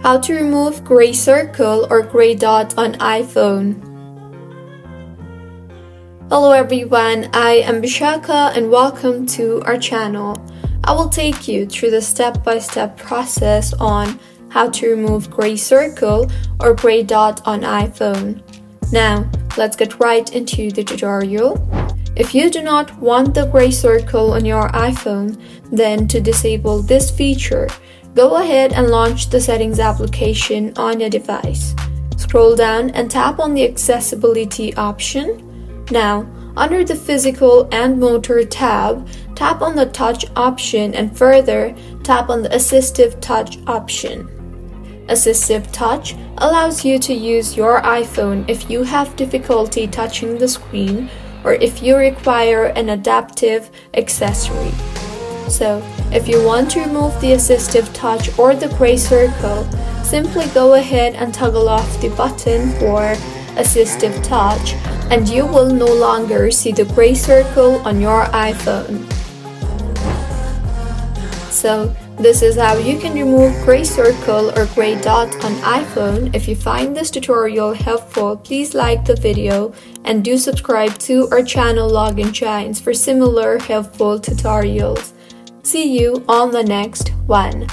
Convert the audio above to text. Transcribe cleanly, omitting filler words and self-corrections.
How to remove gray circle or gray dot on iPhone. Hello everyone, I am Bishaka and welcome to our channel. I will take you through the step-by-step process on how to remove gray circle or gray dot on iPhone. Now, let's get right into the tutorial. If you do not want the gray circle on your iPhone, then to disable this feature, go ahead and launch the settings application on your device. Scroll down and tap on the accessibility option. Now, under the physical and motor tab, tap on the touch option and further tap on the assistive touch option. Assistive touch allows you to use your iPhone if you have difficulty touching the screen or if you require an adaptive accessory. So, if you want to remove the assistive touch or the gray circle, simply go ahead and toggle off the button for assistive touch and you will no longer see the gray circle on your iPhone. So, this is how you can remove gray circle or gray dot on iPhone. If you find this tutorial helpful, please like the video and do subscribe to our channel Login Shines for similar helpful tutorials. See you on the next one.